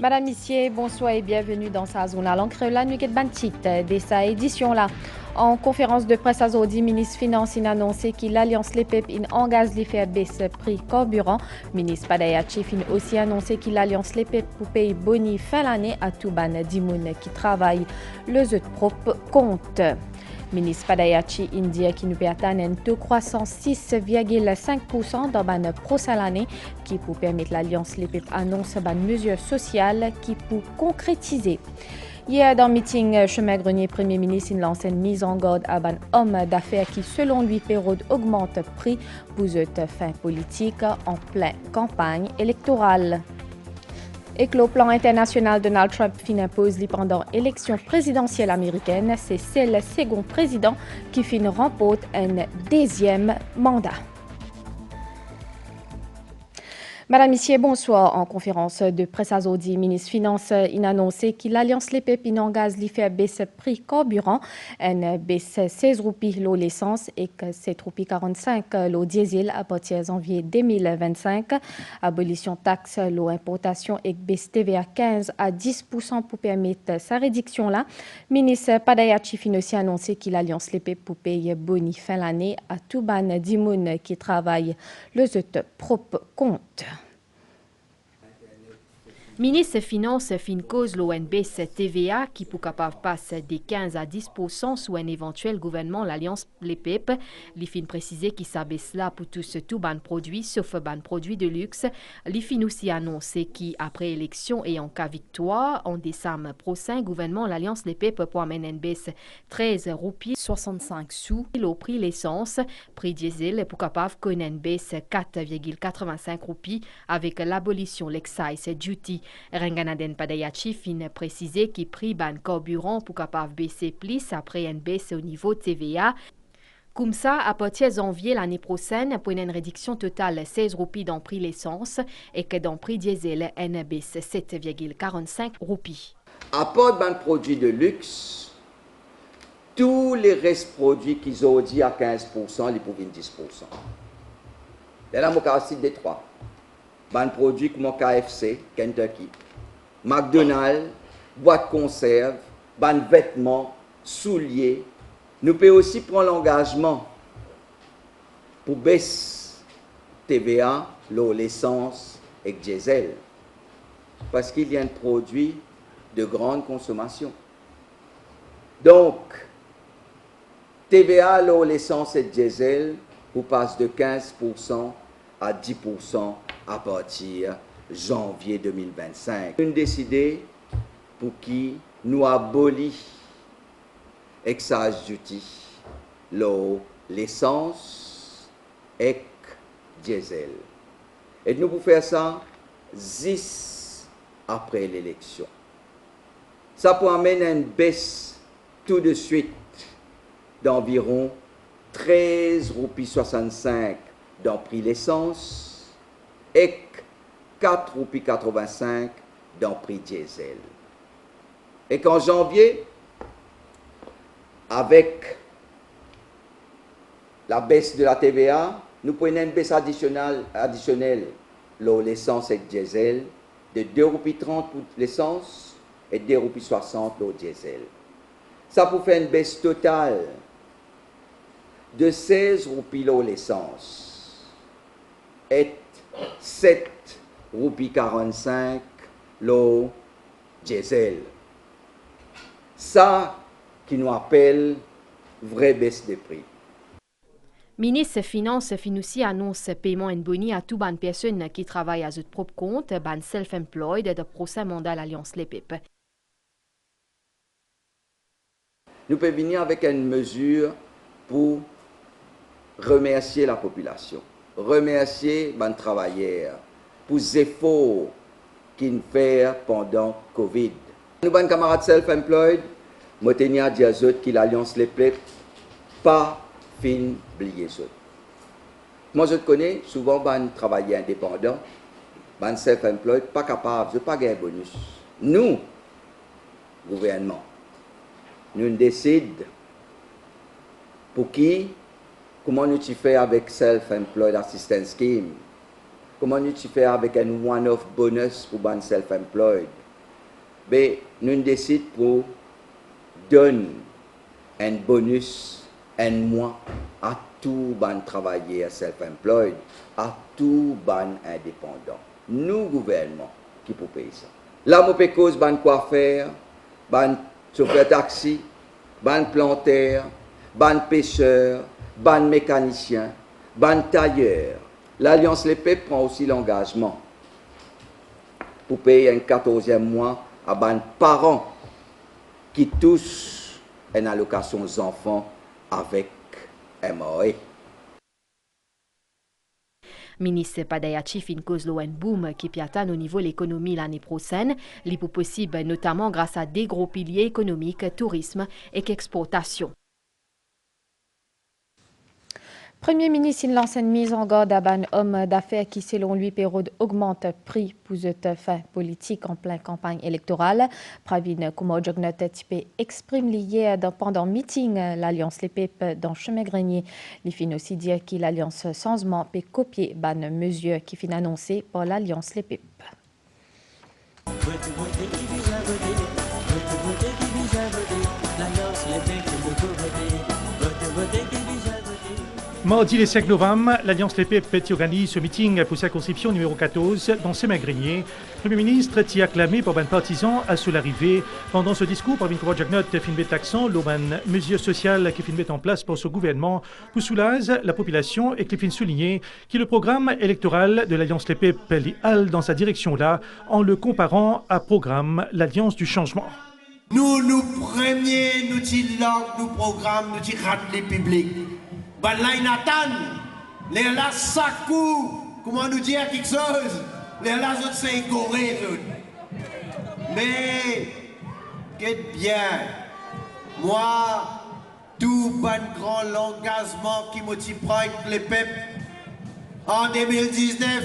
Madame, Messieurs, bonsoir et bienvenue dans sa zone à l'encre. La nuit ban titre de sa édition là. En conférence de presse à Zodi, ministre Finance a annoncé que l'Alliance Les Pep engage les faire baisser prix carburant. Ministre Padaya Chief a aussi annoncé que l'Alliance Les Pep pour payer boni fin l'année à tout ban d'Imoun qui travaille le propre compte. Ministre Padayachi India qui nous peut atteindre un taux de croissance 6,5% dans la prochaine année qui pour permettre l'Alliance Les Pep annonce une mesure sociale qui pour concrétiser. Hier, dans le meeting Chemin Grenier, Premier ministre lance une mise en garde à un homme d'affaires qui, selon lui, période augmente le prix pour cette fin politique en pleine campagne électorale. Et que le plan international Donald Trump impose pendant l'élection présidentielle américaine, c'est le second président qui remporte un deuxième mandat. Madame, Messieurs, bonsoir. En conférence de presse à Zodi, ministre Finance a annoncé que l'Alliance Les Pep engage les faire baisser prix carburant, une baisse 16 roupies l'essence et que 7 roupies 45 l'eau diesel à partir de janvier 2025. Abolition taxe l'eau importation et baisse TVA 15 à 10% pour permettre sa réduction là. Ministre Padayachi a aussi annoncé que l'Alliance Les Pep pour payer boni fin l'année à tout ban d'Imoun qui travaille le propre compte. Ministre des Finances fin cause l'ONBS TVA qui pour capable passer de 15 à 10% sous un éventuel gouvernement l'Alliance Les Pep. Les fin précisé qu'il s'abaisse là pour tout ban produit sauf ban produit de luxe. Les fin aussi annoncé qu'après élection et en cas victoire en décembre prochain gouvernement l'Alliance Les Pep pour amener une baisse 13 roupies 65 sous au prix l'essence, prix diesel pour capable connaître une baisse 4,85 roupies avec l'abolition l'excise duty. Ranganaden Padayachi fin précisé qu'il prix ban carburant pour capable baisser plus après une baisse au niveau de TVA. Comme ça, à partir de janvier l'année prochaine, pour une réduction totale 16 roupies dans prix l'essence et que dans prix diesel, une baisse 7,45 roupies. À part ban produits de luxe, tous les restes produits qu'ils ont dit à 15%, ils pouvaient 10%. Et là, je cite des trois. Ban produits comme KFC, Kentucky, McDonald's, boîte conserve, ban vêtements, souliers. Nous pouvons aussi prendre l'engagement pour baisser TVA, l'eau, l'essence et le diesel. Parce qu'il y a un produit de grande consommation. Donc, TVA, l'eau, l'essence et le diesel, vous passe de 15% à 10% à partir de janvier 2025. Nous avons décidé pour qui nous abolit excise duty, l'eau, l'essence et le diesel. Et nous pouvons faire ça 10 après l'élection. Ça peut amener une baisse tout de suite d'environ 13 roupies 65 dans le prix l'essence et 4 roupies 85 dans le prix diesel. Et qu'en janvier, avec la baisse de la TVA, nous prenons une baisse additionnelle l'essence et le diesel de 2 roupies 30 pour l'essence et 2 roupies 60 le diesel. Ça pour faire une baisse totale de 16 roupies l'essence et 7 roupies 45 l'eau diesel. Ça qui nous appelle vraie baisse des prix. Ministre des Finances fin aussi annonce paiement en boni à tout ban personnes qui travaillent à leur propre compte, ban self-employed de prochain mandat l'Alliance Les Pep. Nous pouvons venir avec une mesure pour remercier la population, remercier les travailleurs pour les efforts qu'ils font pendant Covid. Nous, les camarades self-employed, je tiens à dire que l'Alliance Les Pep pas fin oublier ça. Moi, je connais souvent les travailleurs indépendants, les self-employed, pas capables, pas gagner bonus. Nous, gouvernement, nous décidons pour qui, comment nous faisons avec Self-Employed Assistance Scheme, comment nous faisons avec un one-off bonus pour les self-employed, ben, nous décidons pour donner un bonus un mois à tout ban travailleurs self-employed, à tout ban indépendant. Nous, gouvernement, qui peut payer ça. Là, je peux cause ban coiffeur, ban chauffeur taxi, ban planteur, ban pêcheur, ban mécanicien, ban tailleur. L'Alliance Les Peuples prend aussi l'engagement pour payer un 14e mois à ban parents qui touchent une allocation aux enfants avec MOE. Ministre Padayachi fin cause un boom qui piatane au niveau de l'économie l'année prochaine, li pour possible notamment grâce à des gros piliers économiques, tourisme et exportation. Premier ministre lance une mise en garde à un homme d'affaires qui, selon lui, période augmente prix pour cette fin politique en pleine campagne électorale. Pravin Kumar Jagnat exprime hier pendant un meeting l'Alliance Les Peuples dans Chemin Grenier. Il fin aussi dire que l'Alliance Changement peut copier une mesure qui fin annoncée par l'Alliance Les Peuples. Mardi le 5 novembre, l'Alliance Les Peuples organise ce meeting pour circonscription numéro 14 dans Chemin-Grenier. Le Premier ministre t'y acclamé par un partisan à son arrivée. Pendant ce discours, Pravin Kumar Jagnat fin met accent sur les mesures sociales qui fin met en place par ce gouvernement pour soulager la population et qui fin souligner que le programme électoral de l'Alliance Les Peuples est dans sa direction là en le comparant à programme l'Alliance du changement. Nous premiers, nous langues, nous programmes, nous rate les publics. Ben là, Nathan, les là, Sakou, comment nous dire quelque chose? Les là, autres, c'est écoré, mais, qu'est-ce bien, moi, tout bon grand engagement qui me prend avec les peuples en 2019,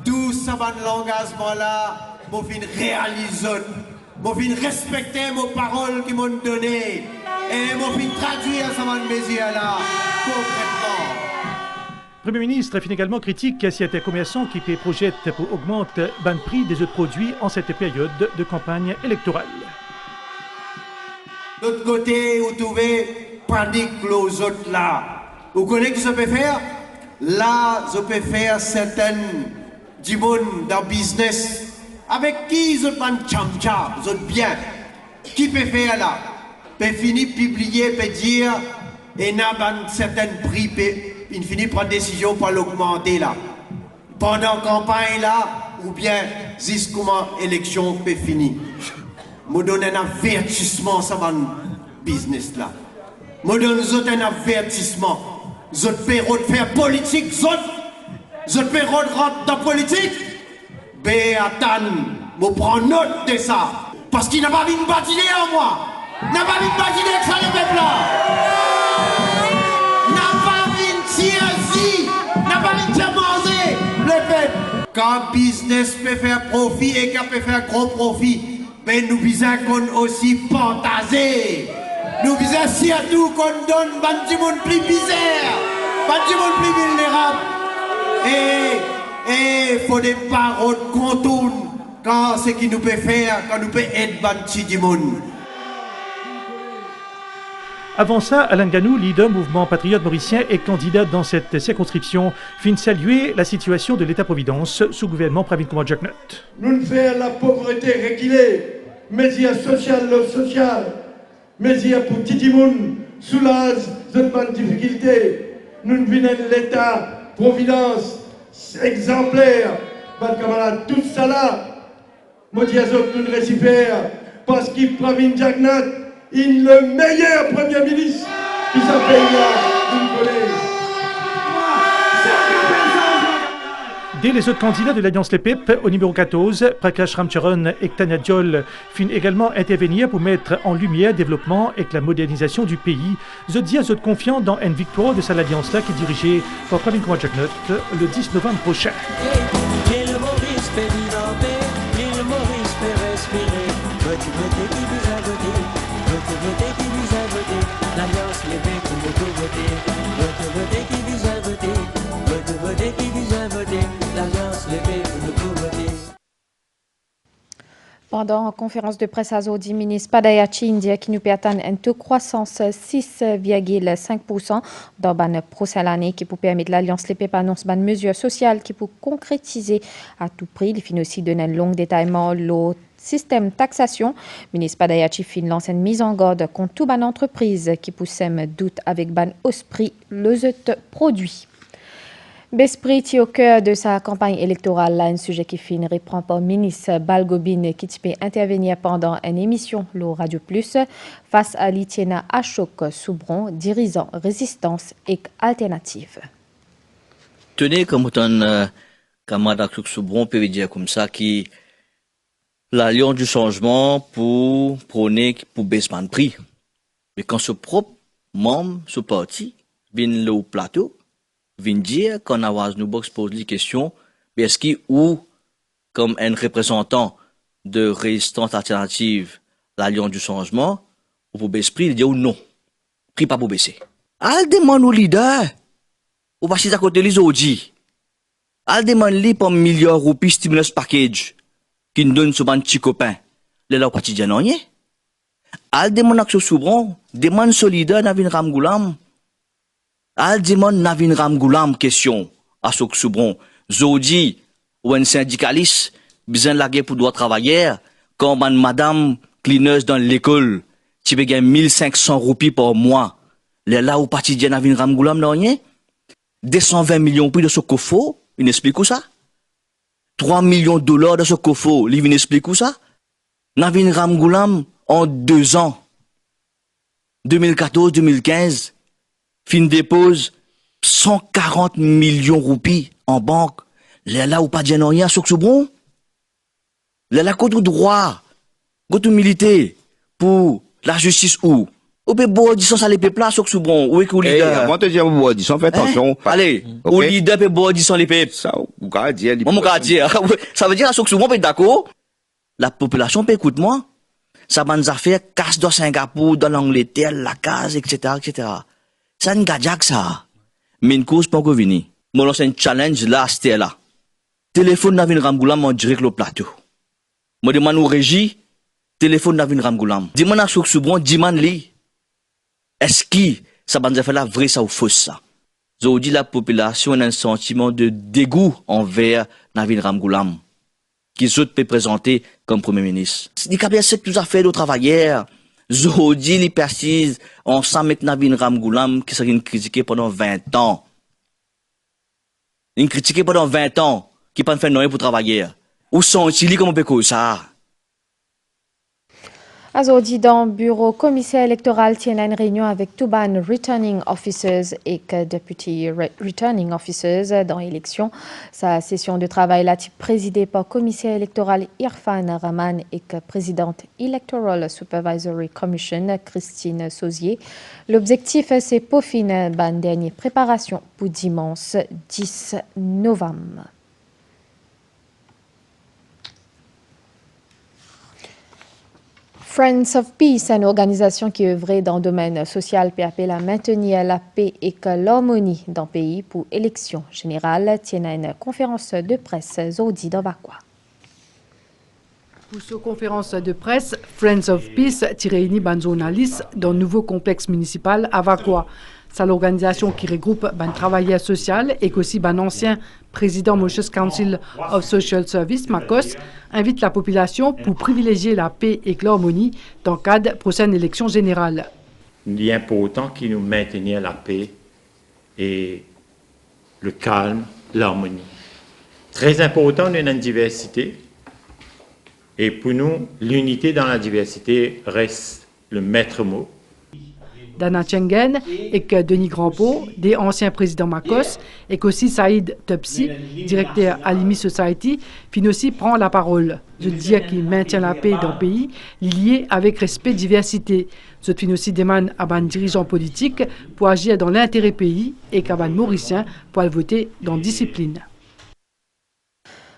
tout ce bon engagement là, je vais réaliser, je vais respecter mes paroles qui m'ont donné. Et je vais traduire ce mesure-là concrètement. Le Premier ministre fin également critique à certains commerçants qui projettent pour augmenter le prix des autres produits en cette période de campagne électorale. De l'autre côté, vous trouvez panique aux autres là. Vous connaissez ce que je peux faire? Là, je peux faire certaines du monde dans le business. Avec qui je peux tchamcha, je bien. Qui peut faire là? Peut finir publier, peut dire, et n'a pas certains prix, il finit prendre décision pour l'augmenter là. Pendant campagne là, ou bien jusqu'à l'élection peut finir. Je donne un avertissement sur mon business là. Je donne un avertissement. Je peux faire politique, je peux rentrer dans la politique. Mais attends, je prends note de ça. Parce qu'il n'a pas vu une bâtiment en moi. N'a pas vu de bâtiment que ça le peuple là. N'a pas vu de tirer, n'a pas vu de manger le peuple. Quand business peut faire profit et quand peut faire gros profit, ben nous visons qu'on aussi partager. Nous visons surtout qu'on donne du monde plus bizarre, du monde plus vulnérable. Et il faut des paroles contournes quand ce qui nous peut faire, quand nous peut aider du monde. Avant ça, Alain Ganou, leader mouvement patriote mauricien et candidat dans cette circonscription, fin saluer la situation de l'État-providence sous gouvernement Pravin Kumar Jagnat. Nous ne faisons la pauvreté régulier, mais il y a social, mais il y a pour Titimoun, soulage, cette difficulté. Nous ne venons de l'État-providence exemplaire, camarade, tout ça là, moi dis à nous ne récipère, parce qu'il Pravin Jagnat, il est le meilleur Premier ministre qui s'appelle là, vous connaissez. Dès les autres candidats de l'Alliance Les Peuples, au numéro 14, Prakash Ramcharan et Tanya Diol finissent également intervenir pour mettre en lumière le développement et la modernisation du pays. Je dis à eux confiants dans une victoire de cette alliance-là qui est dirigée par Pravin Kumar Jagnat le 10 novembre prochain. Pendant la conférence de presse à Zodi, ministre Padayachi India qui nous peut atteindre un taux de croissance 6,5% dans le prochaine année qui peut permettre l'Alliance Les PEP annonce une mesure sociale qui peut concrétiser à tout prix. Il finit aussi donner un long détaillement le système taxation. Ministre Padayachi fin lance une mise en garde contre toute bonne entreprise qui pousse doute avec ban osprey le produit. Besprit est au cœur de sa campagne électorale, là, un sujet qui finit reprend par ministre Balgobine qui peut intervenir pendant une émission, le Radio Plus, face à Litiena Ashok Soubron, dirigeant Résistance et Alternative. Tenez, comme un camarade Ashok Soubron peut dire comme ça, qui l'Alliance du changement pour prôner, pour baisser le prix. Mais quand ce propre membre, ce parti, vient au plateau, vient dire qu'on a nous box pose les questions, est-ce qu'il ou comme un représentant de résistance alternative, l'Alliance du changement, ou pour baisser prix, il dit ou non, prix pas pour baisser. Elle demande au leader, ou pas si à côté les audits, elle demande lui pour milliard roupies stimulus package, qui nous donne souvent un petit copain, les là au quotidien non yé. Elle demande à ce Soubron, demande solidaire Navin Ramgoulam. Al demande Navin Ramgoulam question à ce Soubron. Zodi ou un syndicaliste, besoin de la guerre pour droit travailler, comme une madame cleaneuse dans l'école, tu peux gagner 1500 roupies par mois. Les là au quotidien Navin Ramgoulam non yé. 220 millions de ce coffre, il explique où ça? 3 millions de dollars de ce coffre, il explique où ça? Navin Ramgoulam, en 2 ans, 2014-2015, fin dépose 140 millions de roupies en banque. Les là ou pas dire rien sur ce bon? Les là contre droit, contre milité, pour la justice ou? Ou peut boire 10 à l'épée plat sur ce bon? Ou est-ce que leader? Avant de dire boire 10, fais attention. Allez, au leader peut boire 10 à l'épée. Ça, ou qu'à dire. Mon qu'à dire. Ça veut dire à sur ce bon, peut d'accord? La population peut écouter moi. Ça va nous faire casse dans Singapour, dans l'Angleterre, la case, etc., etc. Ça ne gagne ça. Mais une cause pas encore venir. Moi, c'est un challenge là, c'était là. Téléphone Navin Ramgoulam en direct le plateau. Moi, demande au régie, téléphone Navin Ramgoulam. Demande à Souk Soubron, demande lui. Est-ce que ça va nous faire la vraie ça ou fausse ça? Je dis la population a un sentiment de dégoût envers Navin Ramgoulam, qui se peut présenter comme Premier ministre. Il y a ce que nous a fait de travailleurs. Zodi, les précise, ensemble avec Navin Ramgoulam, qui s'est critiqué pendant 20 ans. Il critiqué pendant 20 ans, qui n'a pas fait rien pour travailler. Où sont-ils, comme on peut causer ça? Azodi dans le bureau commissaire électoral tient une réunion avec Touban Returning Officers et Deputy Returning Officers dans l'élection. Sa session de travail là présidée par commissaire électoral Irfan Rahman et présidente Electoral Supervisory Commission Christine Sauzier. L'objectif c'est peaufiner la dernière préparation pour dimanche 10 novembre. Friends of Peace, une organisation qui œuvrait dans le domaine social pour appeler à maintenir la paix et l'harmonie dans le pays pour élection générale, tient une conférence de presse Zodi dans Bakwa. Pour cette conférence de presse, Friends of Peace réunit des journalistes dans le nouveau complexe municipal à Vakwa. C'est l'organisation qui regroupe un travailleur social et aussi un ancien président Mauritius Council of Social Service, MACOS, invite la population pour privilégier la paix et l'harmonie dans le cadre de la prochaine élection générale. Il est important que nous maintenions la paix et le calme, l'harmonie. Très important, nous avons une diversité. Et pour nous, l'unité dans la diversité reste le maître mot. Dana Tchengen et que Denis Grandpeau, des anciens présidents MACOS, et qu'aussi Saïd Topsi, directeur Alimi Society, fin aussi prend la parole. Je dis qu'il maintient la paix dans le pays, lié avec respect et diversité. Je fin aussi demande à un dirigeant politique pour agir dans l'intérêt pays et qu'à un Mauricien pour voter dans discipline.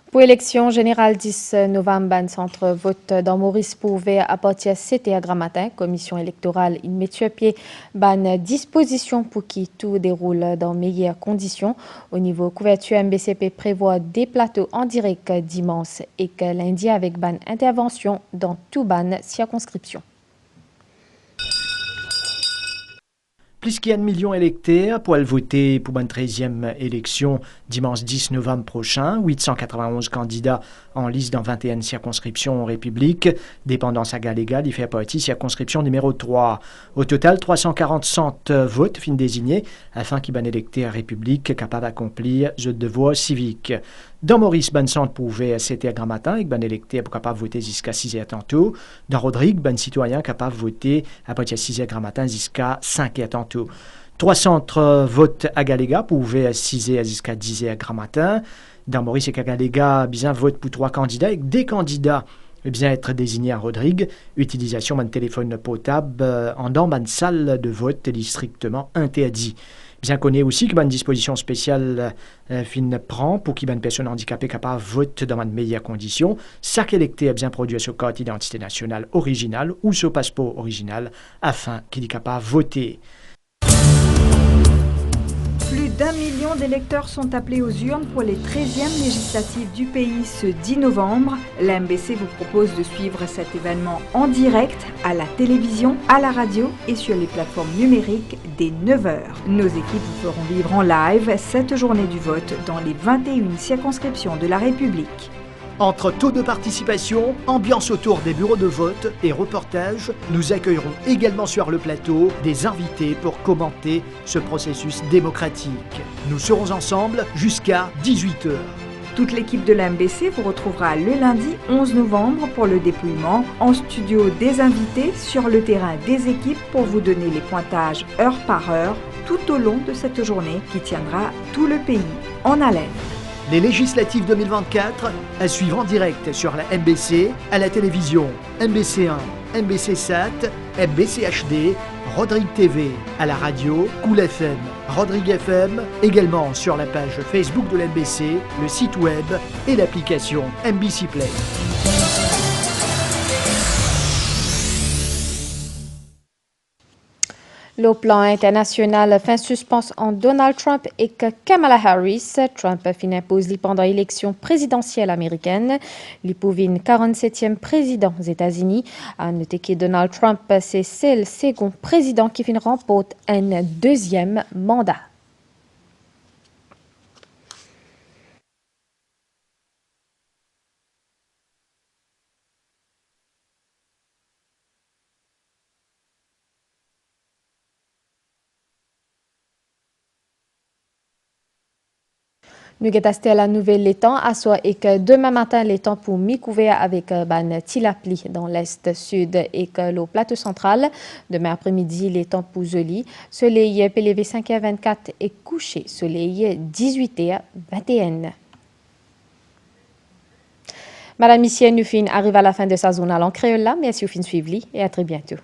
Pour l'élection générale 10 novembre, ban centre vote dans Maurice pouvait à partir de 7h matin. Commission électorale il met sur pied ban disposition pour qui tout déroule dans meilleures conditions. Au niveau couverture, MBCP prévoit des plateaux en direct dimanche et que lundi avec ban intervention dans tout ban circonscription. Plus qu'il y a 1 million d'électeurs pour aller voter pour une 13e élection dimanche 10 novembre prochain. 891 candidats en liste dans 21 circonscriptions en République. Dépendance à Galéga, il fait partie circonscription numéro 3. Au total, 340 votes fin désignés afin qu'il y ait un électeur République capable d'accomplir ce devoir civique. Dans Maurice, ban centre pouvait à 7h matin avec ban électeur pour capable voter jusqu'à 6h tantôt. Dans Rodrigue, ban citoyen capable voter à partir de 6h matin jusqu'à 5h tantôt. 3 centres vote à Galéga pouvaient à 6h jusqu'à 10h matin. Dans Maurice et Galéga, bien vote pour 3 candidats et des candidats bien être désignés à Rodrigue. Utilisation d'un téléphone potable en dans une salle de vote est strictement interdit. Bien connaît aussi que une disposition spéciale fin prend pour qu'il y ait une personne handicapée capable de voter dans de meilleures conditions. Chaque électeur bien produit sur carte d'identité nationale originale ou sur passeport original afin qu'il soit capable de voter. Plus d'1 million d'électeurs sont appelés aux urnes pour les 13e législatives du pays ce 10 novembre. La MBC vous propose de suivre cet événement en direct à la télévision, à la radio et sur les plateformes numériques dès 9h. Nos équipes vous feront vivre en live cette journée du vote dans les 21 circonscriptions de la République. Entre taux de participation, ambiance autour des bureaux de vote et reportages, nous accueillerons également sur le plateau des invités pour commenter ce processus démocratique. Nous serons ensemble jusqu'à 18h. Toute l'équipe de la MBC vous retrouvera le lundi 11 novembre pour le dépouillement, en studio des invités, sur le terrain des équipes pour vous donner les pointages heure par heure tout au long de cette journée qui tiendra tout le pays en haleine. Les législatives 2024 à suivre en direct sur la MBC, à la télévision, MBC1, MBC Sat, MBC HD, Rodrigue TV, à la radio, Cool FM, Rodrigue FM, également sur la page Facebook de l'MBC, le site web et l'application MBC Play. Le plan international fin suspense en Donald Trump et que Kamala Harris. Trump fin impose pendant l'élection présidentielle américaine. Il pouvine 47e président aux États-Unis. À noter que Donald Trump, c'est le second président qui fin remporte un 2e mandat. Nous avons la nouvelle l'étang à soi et que demain matin l'étang pour mi-couvert avec ban tilapli dans l'est sud et que le plateau central. Demain après-midi l'étang pour joli. Soleil PLV 5h24 et couché soleil 18h21. Madame Missier, nous fin arrive à la fin de sa zone à l'encréole là. Merci au fin suivi et à très bientôt.